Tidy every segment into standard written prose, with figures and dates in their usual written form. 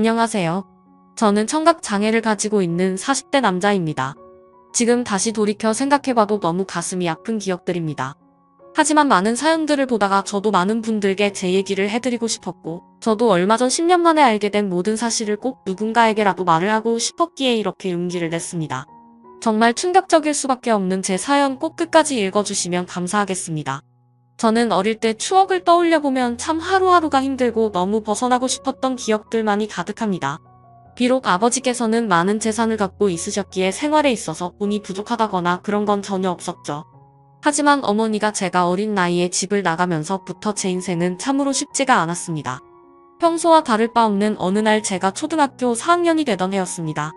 안녕하세요. 저는 청각 장애를 가지고 있는 40대 남자입니다. 지금 다시 돌이켜 생각해봐도 너무 가슴이 아픈 기억들입니다. 하지만 많은 사연들을 보다가 저도 많은 분들께 제 얘기를 해드리고 싶었고, 저도 얼마 전 10년 만에 알게 된 모든 사실을 꼭 누군가에게라도 말을 하고 싶었기에 이렇게 용기를 냈습니다. 정말 충격적일 수밖에 없는 제 사연 꼭 끝까지 읽어주시면 감사하겠습니다. 저는 어릴 때 추억을 떠올려보면 참 하루하루가 힘들고 너무 벗어나고 싶었던 기억들만이 가득합니다. 비록 아버지께서는 많은 재산을 갖고 있으셨기에 생활에 있어서 돈이 부족하다거나 그런 건 전혀 없었죠. 하지만 어머니가 제가 어린 나이에 집을 나가면서부터 제 인생은 참으로 쉽지가 않았습니다. 평소와 다를 바 없는 어느 날 제가 초등학교 4학년이 되던 해였습니다.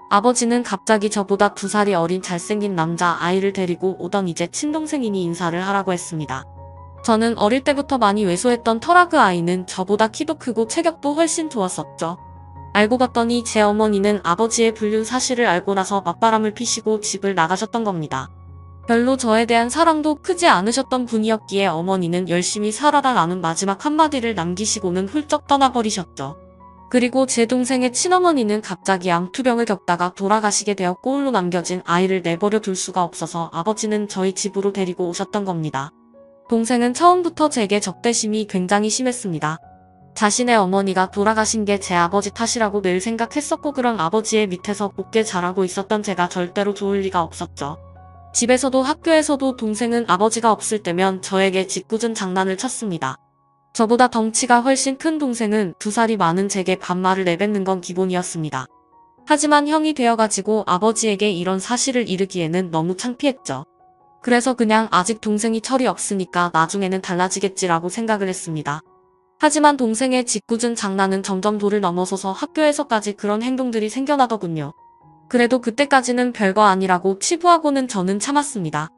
아버지는 갑자기 저보다 2살이 어린 잘생긴 남자 아이를 데리고 오던 이제 친동생이니 인사를 하라고 했습니다. 저는 어릴 때부터 많이 왜소했던 터라 그 아이는 저보다 키도 크고 체격도 훨씬 좋았었죠. 알고 봤더니 제 어머니는 아버지의 불륜 사실을 알고 나서 맞바람을 피시고 집을 나가셨던 겁니다. 별로 저에 대한 사랑도 크지 않으셨던 분이었기에 어머니는 열심히 살아라라는 마지막 한마디를 남기시고는 훌쩍 떠나버리셨죠. 그리고 제 동생의 친어머니는 갑자기 암투병을 겪다가 돌아가시게 되었고 홀로 남겨진 아이를 내버려 둘 수가 없어서 아버지는 저희 집으로 데리고 오셨던 겁니다. 동생은 처음부터 제게 적대심이 굉장히 심했습니다. 자신의 어머니가 돌아가신 게 제 아버지 탓이라고 늘 생각했었고 그런 아버지의 밑에서 곱게 자라고 있었던 제가 절대로 좋을 리가 없었죠. 집에서도 학교에서도 동생은 아버지가 없을 때면 저에게 짓궂은 장난을 쳤습니다. 저보다 덩치가 훨씬 큰 동생은 2살이 많은 제게 반말을 내뱉는 건 기본이었습니다. 하지만 형이 되어가지고 아버지에게 이런 사실을 이르기에는 너무 창피했죠. 그래서 그냥 아직 동생이 철이 없으니까 나중에는 달라지겠지라고 생각을 했습니다. 하지만 동생의 짓궂은 장난은 점점 도를 넘어서서 학교에서까지 그런 행동들이 생겨나더군요. 그래도 그때까지는 별거 아니라고 치부하고는 저는 참았습니다.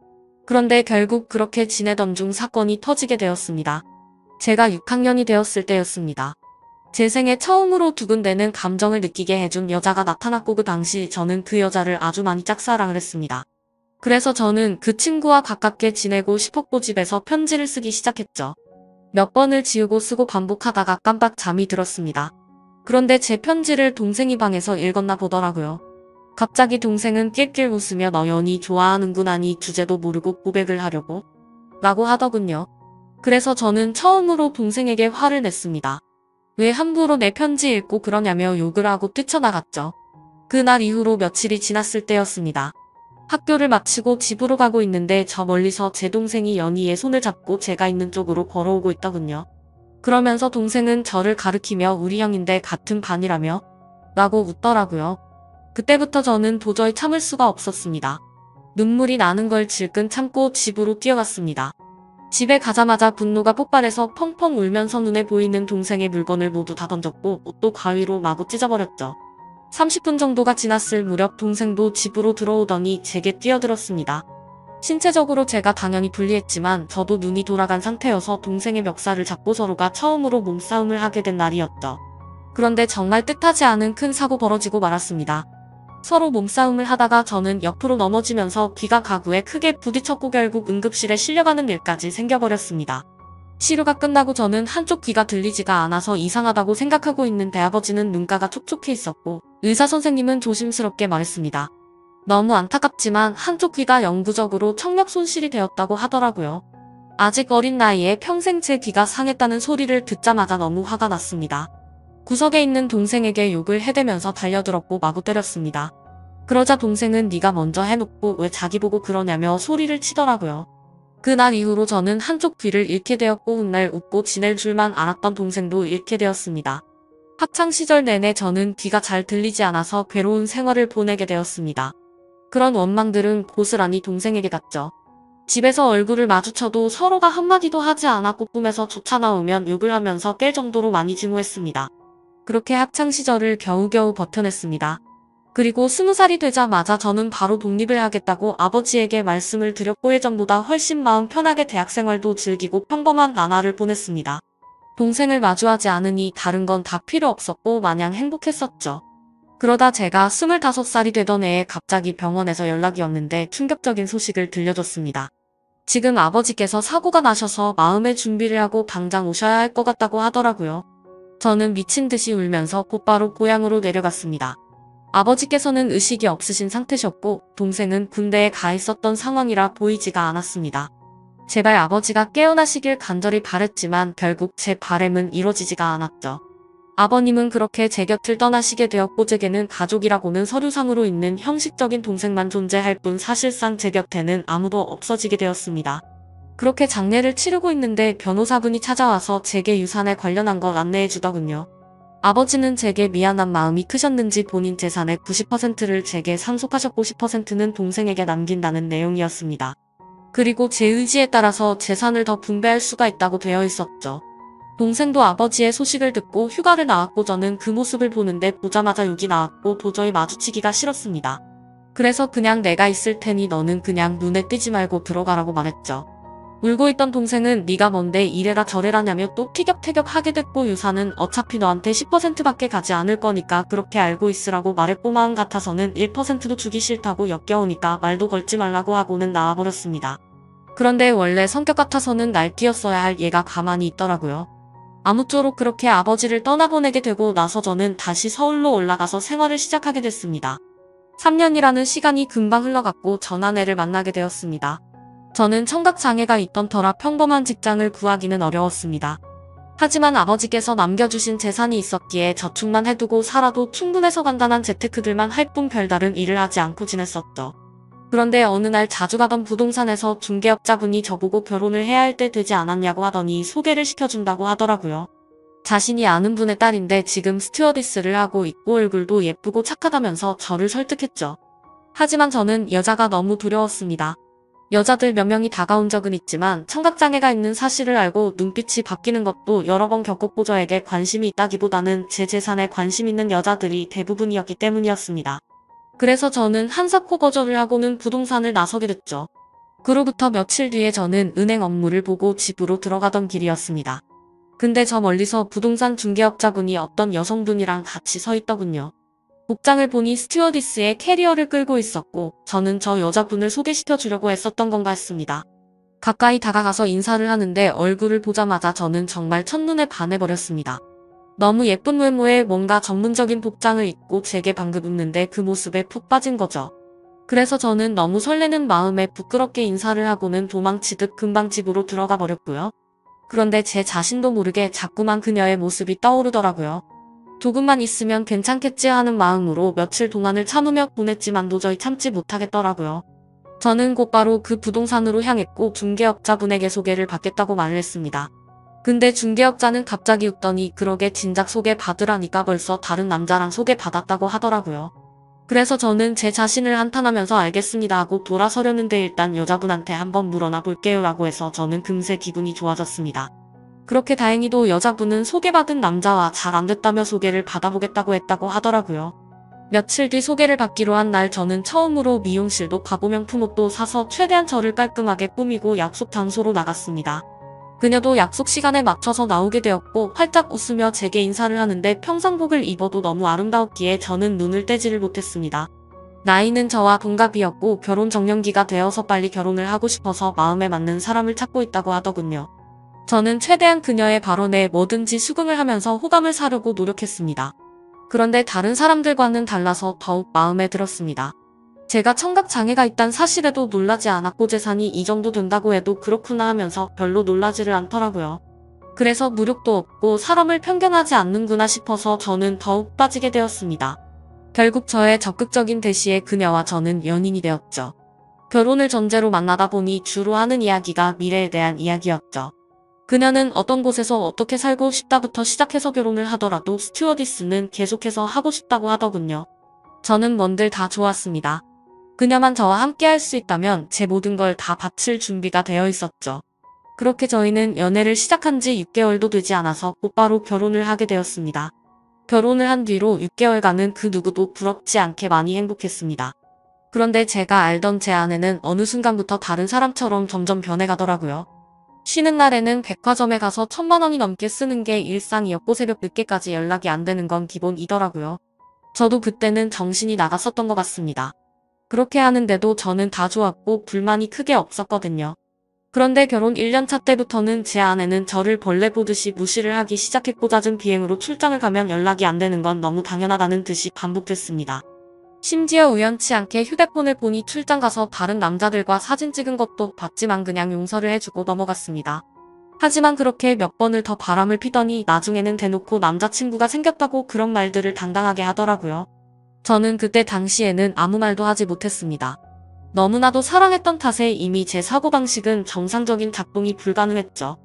그런데 결국 그렇게 지내던 중 사건이 터지게 되었습니다. 제가 6학년이 되었을 때였습니다. 제 생애 처음으로 두근대는 감정을 느끼게 해준 여자가 나타났고 그 당시 저는 그 여자를 아주 많이 짝사랑을 했습니다. 그래서 저는 그 친구와 가깝게 지내고 싶었고 집에서 편지를 쓰기 시작했죠. 몇 번을 지우고 쓰고 반복하다가 깜빡 잠이 들었습니다. 그런데 제 편지를 동생이 방에서 읽었나 보더라고요. 갑자기 동생은 낄낄 웃으며 너 연희 좋아하는구나니 주제도 모르고 고백을 하려고? 라고 하더군요. 그래서 저는 처음으로 동생에게 화를 냈습니다. 왜 함부로 내 편지 읽고 그러냐며 욕을 하고 뛰쳐나갔죠. 그날 이후로 며칠이 지났을 때였습니다. 학교를 마치고 집으로 가고 있는데 저 멀리서 제 동생이 연희의 손을 잡고 제가 있는 쪽으로 걸어오고 있더군요. 그러면서 동생은 저를 가리키며 우리 형인데 같은 반이라며? 라고 웃더라고요. 그때부터 저는 도저히 참을 수가 없었습니다. 눈물이 나는 걸 질끈 참고 집으로 뛰어갔습니다. 집에 가자마자 분노가 폭발해서 펑펑 울면서 눈에 보이는 동생의 물건을 모두 다 던졌고 옷도 가위로 마구 찢어버렸죠. 30분 정도가 지났을 무렵 동생도 집으로 들어오더니 제게 뛰어들었습니다. 신체적으로 제가 당연히 불리했지만 저도 눈이 돌아간 상태여서 동생의 멱살을 잡고 서로가 처음으로 몸싸움을 하게 된 날이었죠. 그런데 정말 뜻하지 않은 큰 사고 벌어지고 말았습니다. 서로 몸싸움을 하다가 저는 옆으로 넘어지면서 귀가 가구에 크게 부딪혔고 결국 응급실에 실려가는 일까지 생겨버렸습니다. 치료가 끝나고 저는 한쪽 귀가 들리지가 않아서 이상하다고 생각하고 있는데 아버지는 눈가가 촉촉해 있었고 의사 선생님은 조심스럽게 말했습니다. 너무 안타깝지만 한쪽 귀가 영구적으로 청력 손실이 되었다고 하더라고요. 아직 어린 나이에 평생 제 귀가 상했다는 소리를 듣자마자 너무 화가 났습니다. 구석에 있는 동생에게 욕을 해대면서 달려들었고 마구 때렸습니다. 그러자 동생은 네가 먼저 해놓고 왜 자기 보고 그러냐며 소리를 치더라고요. 그날 이후로 저는 한쪽 귀를 잃게 되었고 훗날 웃고 지낼 줄만 알았던 동생도 잃게 되었습니다. 학창시절 내내 저는 귀가 잘 들리지 않아서 괴로운 생활을 보내게 되었습니다. 그런 원망들은 고스란히 동생에게 갔죠. 집에서 얼굴을 마주쳐도 서로가 한마디도 하지 않았고 꿈에서 조차 나오면 욕을 하면서 깰 정도로 많이 증오했습니다. 그렇게 학창시절을 겨우겨우 버텨냈습니다. 그리고 20살이 되자마자 저는 바로 독립을 하겠다고 아버지에게 말씀을 드렸고 예전보다 훨씬 마음 편하게 대학생활도 즐기고 평범한 나날을 보냈습니다. 동생을 마주하지 않으니 다른 건 다 필요 없었고 마냥 행복했었죠. 그러다 제가 25살이 되던 해에 갑자기 병원에서 연락이 왔는데 충격적인 소식을 들려줬습니다. 지금 아버지께서 사고가 나셔서 마음의 준비를 하고 당장 오셔야 할 것 같다고 하더라고요. 저는 미친 듯이 울면서 곧바로 고향으로 내려갔습니다. 아버지께서는 의식이 없으신 상태셨고 동생은 군대에 가 있었던 상황이라 보이지가 않았습니다. 제발 아버지가 깨어나시길 간절히 바랬지만 결국 제 바램은 이루어지지가 않았죠. 아버님은 그렇게 제 곁을 떠나시게 되었고 제게는 가족이라고는 서류상으로 있는 형식적인 동생만 존재할 뿐 사실상 제 곁에는 아무도 없어지게 되었습니다. 그렇게 장례를 치르고 있는데 변호사분이 찾아와서 제게 유산에 관련한 걸 안내해 주더군요. 아버지는 제게 미안한 마음이 크셨는지 본인 재산의 90%를 제게 상속하셨고 10%는 동생에게 남긴다는 내용이었습니다. 그리고 제 의지에 따라서 재산을 더 분배할 수가 있다고 되어 있었죠. 동생도 아버지의 소식을 듣고 휴가를 나왔고 저는 그 모습을 보는데 보자마자 욕이 나왔고 도저히 마주치기가 싫었습니다. 그래서 그냥 내가 있을 테니 너는 그냥 눈에 띄지 말고 들어가라고 말했죠. 울고 있던 동생은 네가 뭔데 이래라 저래라냐며 또 티격태격하게 됐고 유산은 어차피 너한테 10%밖에 가지 않을 거니까 그렇게 알고 있으라고 말했고 마음 같아서는 1%도 주기 싫다고 역겨우니까 말도 걸지 말라고 하고는 나와버렸습니다. 그런데 원래 성격 같아서는 날뛰었어야 할 얘가 가만히 있더라고요. 아무쪼록 그렇게 아버지를 떠나보내게 되고 나서 저는 다시 서울로 올라가서 생활을 시작하게 됐습니다. 3년이라는 시간이 금방 흘러갔고 전 아내를 만나게 되었습니다. 저는 청각장애가 있던 터라 평범한 직장을 구하기는 어려웠습니다. 하지만 아버지께서 남겨주신 재산이 있었기에 저축만 해두고 살아도 충분해서 간단한 재테크들만 할 뿐 별다른 일을 하지 않고 지냈었죠. 그런데 어느 날 자주 가던 부동산에서 중개업자분이 저보고 결혼을 해야 할 때 되지 않았냐고 하더니 소개를 시켜준다고 하더라고요. 자신이 아는 분의 딸인데 지금 스튜어디스를 하고 있고 얼굴도 예쁘고 착하다면서 저를 설득했죠. 하지만 저는 여자가 너무 두려웠습니다. 여자들 몇 명이 다가온 적은 있지만 청각장애가 있는 사실을 알고 눈빛이 바뀌는 것도 여러 번 겪었고 저에게 관심이 있다기보다는 제 재산에 관심 있는 여자들이 대부분이었기 때문이었습니다. 그래서 저는 한사코 거절을 하고는 부동산을 나서게 됐죠. 그로부터 며칠 뒤에 저는 은행 업무를 보고 집으로 들어가던 길이었습니다. 근데 저 멀리서 부동산 중개업자분이 어떤 여성분이랑 같이 서 있더군요. 복장을 보니 스튜어디스의 캐리어를 끌고 있었고 저는 저 여자분을 소개시켜 주려고 애썼던 건가 했습니다. 가까이 다가가서 인사를 하는데 얼굴을 보자마자 저는 정말 첫눈에 반해버렸습니다. 너무 예쁜 외모에 뭔가 전문적인 복장을 입고 제게 방긋 웃는데 그 모습에 푹 빠진 거죠. 그래서 저는 너무 설레는 마음에 부끄럽게 인사를 하고는 도망치듯 금방 집으로 들어가 버렸고요. 그런데 제 자신도 모르게 자꾸만 그녀의 모습이 떠오르더라고요. 조금만 있으면 괜찮겠지 하는 마음으로 며칠 동안을 참으며 보냈지만 도저히 참지 못하겠더라고요. 저는 곧바로 그 부동산으로 향했고 중개업자분에게 소개를 받겠다고 말을 했습니다. 근데 중개업자는 갑자기 웃더니 그러게 진작 소개받으라니까 벌써 다른 남자랑 소개받았다고 하더라고요. 그래서 저는 제 자신을 한탄하면서 알겠습니다 하고 돌아서려는데 일단 여자분한테 한번 물어나 볼게요 라고 해서 저는 금세 기분이 좋아졌습니다. 그렇게 다행히도 여자분은 소개받은 남자와 잘 안됐다며 소개를 받아보겠다고 했다고 하더라고요. 며칠 뒤 소개를 받기로 한 날 저는 처음으로 미용실도 가보 명품 옷도 사서 최대한 저를 깔끔하게 꾸미고 약속 장소로 나갔습니다. 그녀도 약속 시간에 맞춰서 나오게 되었고 활짝 웃으며 제게 인사를 하는데 평상복을 입어도 너무 아름다웠기에 저는 눈을 떼지를 못했습니다. 나이는 저와 동갑이었고 결혼 정년기가 되어서 빨리 결혼을 하고 싶어서 마음에 맞는 사람을 찾고 있다고 하더군요. 저는 최대한 그녀의 발언에 뭐든지 수긍을 하면서 호감을 사려고 노력했습니다. 그런데 다른 사람들과는 달라서 더욱 마음에 들었습니다. 제가 청각장애가 있다는 사실에도 놀라지 않았고 재산이 이 정도 된다고 해도 그렇구나 하면서 별로 놀라지를 않더라고요. 그래서 무력도 없고 사람을 편견하지 않는구나 싶어서 저는 더욱 빠지게 되었습니다. 결국 저의 적극적인 대시에 그녀와 저는 연인이 되었죠. 결혼을 전제로 만나다 보니 주로 하는 이야기가 미래에 대한 이야기였죠. 그녀는 어떤 곳에서 어떻게 살고 싶다부터 시작해서 결혼을 하더라도 스튜어디스는 계속해서 하고 싶다고 하더군요. 저는 뭔들 다 좋았습니다. 그녀만 저와 함께 할 수 있다면 제 모든 걸 다 바칠 준비가 되어 있었죠. 그렇게 저희는 연애를 시작한 지 6개월도 되지 않아서 곧바로 결혼을 하게 되었습니다. 결혼을 한 뒤로 6개월간은 그 누구도 부럽지 않게 많이 행복했습니다. 그런데 제가 알던 제 아내는 어느 순간부터 다른 사람처럼 점점 변해가더라고요. 쉬는 날에는 백화점에 가서 1000만 원이 넘게 쓰는 게 일상이었고 새벽 늦게까지 연락이 안 되는 건 기본이더라고요. 저도 그때는 정신이 나갔었던 것 같습니다. 그렇게 하는데도 저는 다 좋았고 불만이 크게 없었거든요. 그런데 결혼 1년차 때부터는 제 아내는 저를 벌레 보듯이 무시를 하기 시작했고 잦은 비행으로 출장을 가면 연락이 안 되는 건 너무 당연하다는 듯이 반복됐습니다. 심지어 우연치 않게 휴대폰을 보니 출장 가서 다른 남자들과 사진 찍은 것도 봤지만 그냥 용서를 해주고 넘어갔습니다. 하지만 그렇게 몇 번을 더 바람을 피더니 나중에는 대놓고 남자친구가 생겼다고 그런 말들을 당당하게 하더라고요. 저는 그때 당시에는 아무 말도 하지 못했습니다. 너무나도 사랑했던 탓에 이미 제 사고방식은 정상적인 작동이 불가능했죠.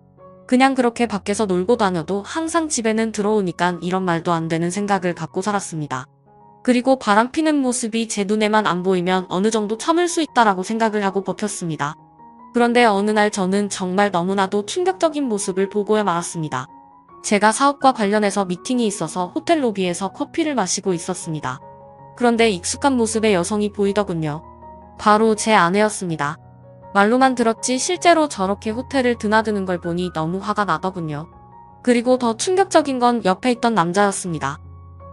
그냥 그렇게 밖에서 놀고 다녀도 항상 집에는 들어오니까 이런 말도 안 되는 생각을 갖고 살았습니다. 그리고 바람피는 모습이 제 눈에만 안 보이면 어느 정도 참을 수 있다라고 생각을 하고 버텼습니다. 그런데 어느 날 저는 정말 너무나도 충격적인 모습을 보고야 말았습니다. 제가 사업과 관련해서 미팅이 있어서 호텔 로비에서 커피를 마시고 있었습니다. 그런데 익숙한 모습의 여성이 보이더군요. 바로 제 아내였습니다. 말로만 들었지 실제로 저렇게 호텔을 드나드는 걸 보니 너무 화가 나더군요. 그리고 더 충격적인 건 옆에 있던 남자였습니다.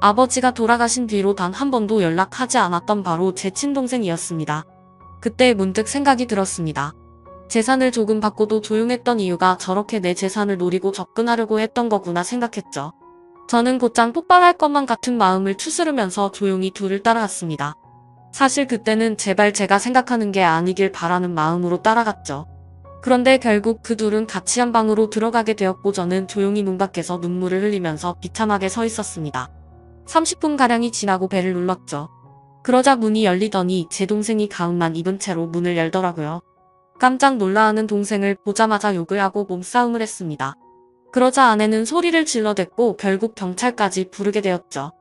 아버지가 돌아가신 뒤로 단 한 번도 연락하지 않았던 바로 제 친동생이었습니다. 그때 문득 생각이 들었습니다. 재산을 조금 받고도 조용했던 이유가 저렇게 내 재산을 노리고 접근하려고 했던 거구나 생각했죠. 저는 곧장 폭발할 것만 같은 마음을 추스르면서 조용히 둘을 따라갔습니다. 사실 그때는 제발 제가 생각하는 게 아니길 바라는 마음으로 따라갔죠. 그런데 결국 그 둘은 같이 한 방으로 들어가게 되었고 저는 조용히 문 밖에서 눈물을 흘리면서 비참하게 서 있었습니다. 30분가량이 지나고 벨을 눌렀죠. 그러자 문이 열리더니 제 동생이 가운만 입은 채로 문을 열더라고요. 깜짝 놀라하는 동생을 보자마자 욕을 하고 몸싸움을 했습니다. 그러자 아내는 소리를 질러댔고 결국 경찰까지 부르게 되었죠.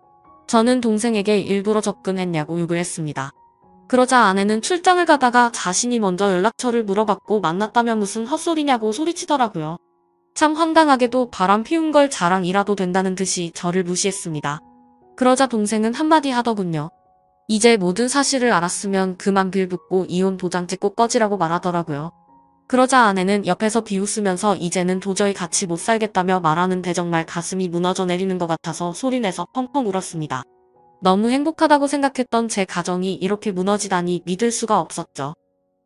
저는 동생에게 일부러 접근했냐고 욕을 했습니다. 그러자 아내는 출장을 가다가 자신이 먼저 연락처를 물어봤고 만났다며 무슨 헛소리냐고 소리치더라고요. 참 황당하게도 바람 피운 걸 자랑이라도 된다는 듯이 저를 무시했습니다. 그러자 동생은 한마디 하더군요. 이제 모든 사실을 알았으면 그만 빌붙고 이혼 도장 찍고 꺼지라고 말하더라고요. 그러자 아내는 옆에서 비웃으면서 이제는 도저히 같이 못 살겠다며 말하는데 정말 가슴이 무너져 내리는 것 같아서 소리내서 펑펑 울었습니다. 너무 행복하다고 생각했던 제 가정이 이렇게 무너지다니 믿을 수가 없었죠.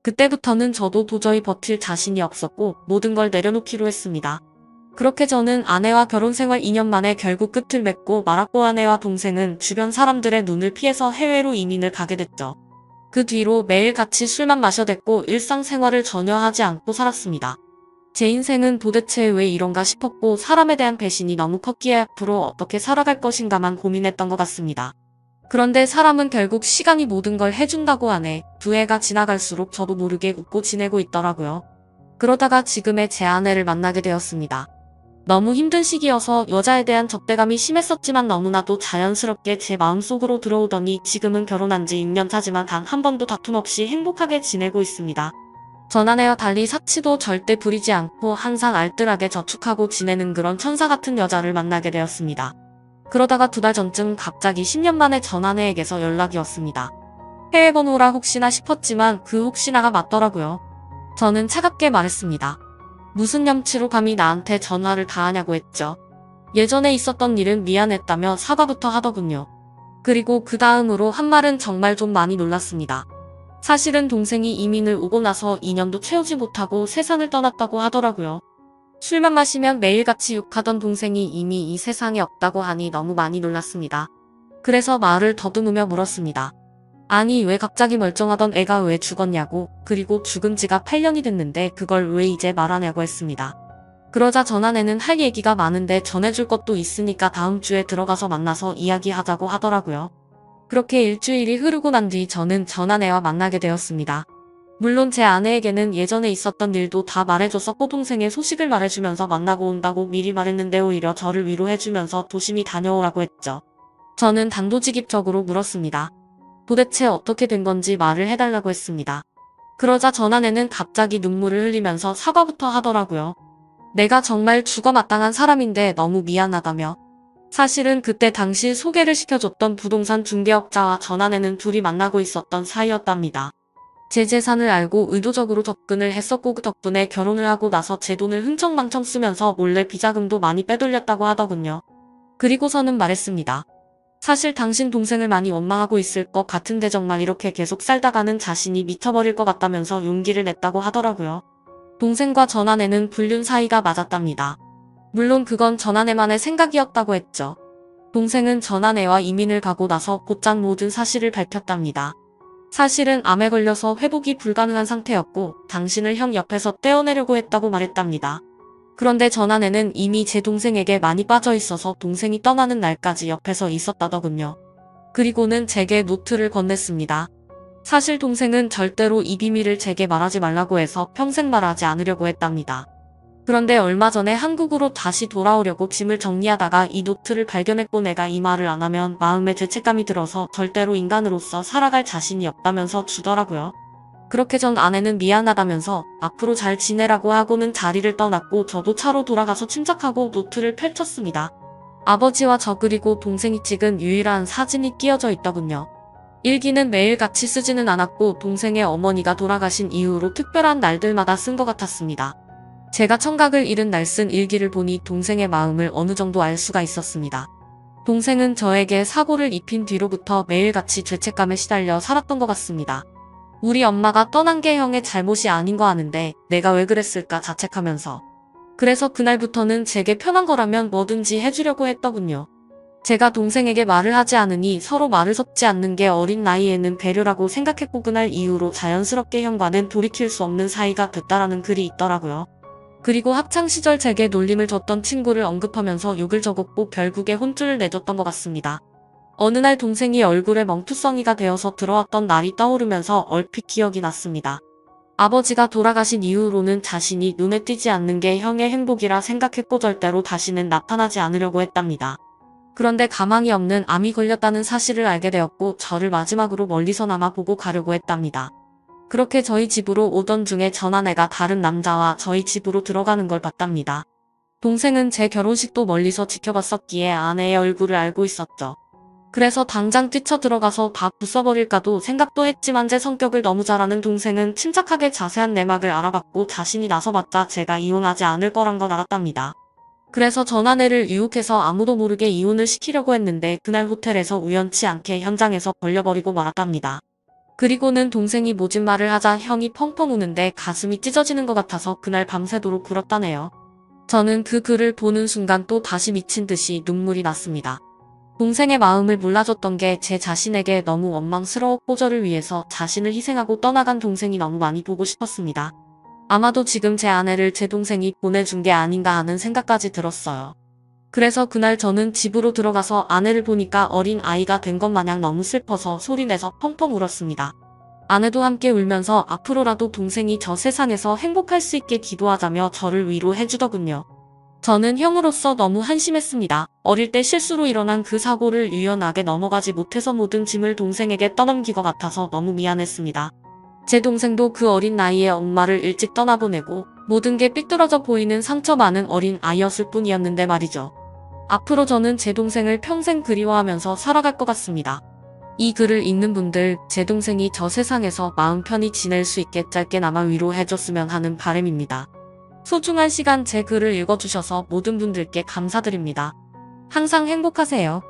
그때부터는 저도 도저히 버틸 자신이 없었고 모든 걸 내려놓기로 했습니다. 그렇게 저는 아내와 결혼생활 2년 만에 결국 끝을 맺고 말았고 아내와 동생은 주변 사람들의 눈을 피해서 해외로 이민을 가게 됐죠. 그 뒤로 매일 같이 술만 마셔댔고 일상생활을 전혀 하지 않고 살았습니다. 제 인생은 도대체 왜 이런가 싶었고 사람에 대한 배신이 너무 컸기에 앞으로 어떻게 살아갈 것인가만 고민했던 것 같습니다. 그런데 사람은 결국 시간이 모든 걸 해준다고 하네. 2해가 지나갈수록 저도 모르게 웃고 지내고 있더라고요. 그러다가 지금의 제 아내를 만나게 되었습니다. 너무 힘든 시기여서 여자에 대한 적대감이 심했었지만 너무나도 자연스럽게 제 마음속으로 들어오더니 지금은 결혼한 지 6년 차지만 단 한 번도 다툼 없이 행복하게 지내고 있습니다. 전 아내와 달리 사치도 절대 부리지 않고 항상 알뜰하게 저축하고 지내는 그런 천사 같은 여자를 만나게 되었습니다. 그러다가 2달 전쯤 갑자기 10년 만에 전 아내에게서 연락이 왔습니다. 해외 번호라 혹시나 싶었지만 그 혹시나가 맞더라고요. 저는 차갑게 말했습니다. 무슨 염치로 감히 나한테 전화를 다 하냐고 했죠. 예전에 있었던 일은 미안했다며 사과부터 하더군요. 그리고 그 다음으로 한 말은 정말 좀 많이 놀랐습니다. 사실은 동생이 이민을 오고 나서 2년도 채우지 못하고 세상을 떠났다고 하더라고요. 술만 마시면 매일같이 욕하던 동생이 이미 이 세상에 없다고 하니 너무 많이 놀랐습니다. 그래서 말을 더듬으며 물었습니다. 아니 왜 갑자기 멀쩡하던 애가 왜 죽었냐고, 그리고 죽은 지가 8년이 됐는데 그걸 왜 이제 말하냐고 했습니다. 그러자 전 아내는 할 얘기가 많은데 전해줄 것도 있으니까 다음 주에 들어가서 만나서 이야기하자고 하더라고요. 그렇게 일주일이 흐르고 난 뒤 저는 전 아내와 만나게 되었습니다. 물론 제 아내에게는 예전에 있었던 일도 다 말해줬었고 동생의 소식을 말해주면서 만나고 온다고 미리 말했는데 오히려 저를 위로해주면서 조심히 다녀오라고 했죠. 저는 단도직입적으로 물었습니다. 도대체 어떻게 된 건지 말을 해달라고 했습니다. 그러자 전 아내는 갑자기 눈물을 흘리면서 사과부터 하더라고요. 내가 정말 죽어마땅한 사람인데 너무 미안하다며. 사실은 그때 당시 소개를 시켜줬던 부동산 중개업자와 전 아내는 둘이 만나고 있었던 사이였답니다. 제 재산을 알고 의도적으로 접근을 했었고 그 덕분에 결혼을 하고 나서 제 돈을 흥청망청 쓰면서 몰래 비자금도 많이 빼돌렸다고 하더군요. 그리고서는 말했습니다. 사실 당신 동생을 많이 원망하고 있을 것 같은데 정말 이렇게 계속 살다가는 자신이 미쳐버릴 것 같다면서 용기를 냈다고 하더라고요. 동생과 전 아내는 불륜 사이가 맞았답니다. 물론 그건 전 아내만의 생각이었다고 했죠. 동생은 전 아내와 이민을 가고 나서 곧장 모든 사실을 밝혔답니다. 사실은 암에 걸려서 회복이 불가능한 상태였고 당신을 형 옆에서 떼어내려고 했다고 말했답니다. 그런데 전 아내는 이미 제 동생에게 많이 빠져 있어서 동생이 떠나는 날까지 옆에서 있었다더군요. 그리고는 제게 노트를 건넸습니다. 사실 동생은 절대로 이 비밀을 제게 말하지 말라고 해서 평생 말하지 않으려고 했답니다. 그런데 얼마 전에 한국으로 다시 돌아오려고 짐을 정리하다가 이 노트를 발견했고 내가 이 말을 안 하면 마음에 죄책감이 들어서 절대로 인간으로서 살아갈 자신이 없다면서 주더라고요. 그렇게 전 아내는 미안하다면서 앞으로 잘 지내라고 하고는 자리를 떠났고 저도 차로 돌아가서 침착하고 노트를 펼쳤습니다. 아버지와 저 그리고 동생이 찍은 유일한 사진이 끼어져 있더군요. 일기는 매일 같이 쓰지는 않았고 동생의 어머니가 돌아가신 이후로 특별한 날들마다 쓴 것 같았습니다. 제가 청각을 잃은 날 쓴 일기를 보니 동생의 마음을 어느 정도 알 수가 있었습니다. 동생은 저에게 사고를 입힌 뒤로부터 매일같이 죄책감에 시달려 살았던 것 같습니다. 우리 엄마가 떠난 게 형의 잘못이 아닌 거 아는데 내가 왜 그랬을까 자책하면서. 그래서 그날부터는 제게 편한 거라면 뭐든지 해주려고 했더군요. 제가 동생에게 말을 하지 않으니 서로 말을 섞지 않는 게 어린 나이에는 배려라고 생각했고 그날 이후로 자연스럽게 형과는 돌이킬 수 없는 사이가 됐다라는 글이 있더라고요. 그리고 학창시절 제게 놀림을 줬던 친구를 언급하면서 욕을 적었고 결국에 혼쭐을 내줬던 것 같습니다. 어느 날 동생이 얼굴에 멍투성이가 되어서 들어왔던 날이 떠오르면서 얼핏 기억이 났습니다. 아버지가 돌아가신 이후로는 자신이 눈에 띄지 않는 게 형의 행복이라 생각했고 절대로 다시는 나타나지 않으려고 했답니다. 그런데 가망이 없는 암이 걸렸다는 사실을 알게 되었고 저를 마지막으로 멀리서나마 보고 가려고 했답니다. 그렇게 저희 집으로 오던 중에 전 아내가 다른 남자와 저희 집으로 들어가는 걸 봤답니다. 동생은 제 결혼식도 멀리서 지켜봤었기에 아내의 얼굴을 알고 있었죠. 그래서 당장 뛰쳐 들어가서 다 부숴버릴까도 생각도 했지만 제 성격을 너무 잘 아는 동생은 침착하게 자세한 내막을 알아봤고 자신이 나서봤자 제가 이혼하지 않을 거란 걸 알았답니다. 그래서 전 아내를 유혹해서 아무도 모르게 이혼을 시키려고 했는데 그날 호텔에서 우연치 않게 현장에서 벌려버리고 말았답니다. 그리고는 동생이 모진 말을 하자 형이 펑펑 우는데 가슴이 찢어지는 것 같아서 그날 밤새도록 울었다네요. 저는 그 글을 보는 순간 또 다시 미친 듯이 눈물이 났습니다. 동생의 마음을 몰라줬던 게 제 자신에게 너무 원망스러웠고 저를 위해서 자신을 희생하고 떠나간 동생이 너무 많이 보고 싶었습니다. 아마도 지금 제 아내를 제 동생이 보내준 게 아닌가 하는 생각까지 들었어요. 그래서 그날 저는 집으로 들어가서 아내를 보니까 어린 아이가 된 것 마냥 너무 슬퍼서 소리내서 펑펑 울었습니다. 아내도 함께 울면서 앞으로라도 동생이 저 세상에서 행복할 수 있게 기도하자며 저를 위로해주더군요. 저는 형으로서 너무 한심했습니다. 어릴 때 실수로 일어난 그 사고를 유연하게 넘어가지 못해서 모든 짐을 동생에게 떠넘긴 것 같아서 너무 미안했습니다. 제 동생도 그 어린 나이에 엄마를 일찍 떠나보내고 모든 게 삐뚤어져 보이는 상처 많은 어린 아이였을 뿐이었는데 말이죠. 앞으로 저는 제 동생을 평생 그리워하면서 살아갈 것 같습니다. 이 글을 읽는 분들, 제 동생이 저 세상에서 마음 편히 지낼 수 있게 짧게나마 위로해줬으면 하는 바람입니다. 소중한 시간 제 글을 읽어주셔서 모든 분들께 감사드립니다. 항상 행복하세요.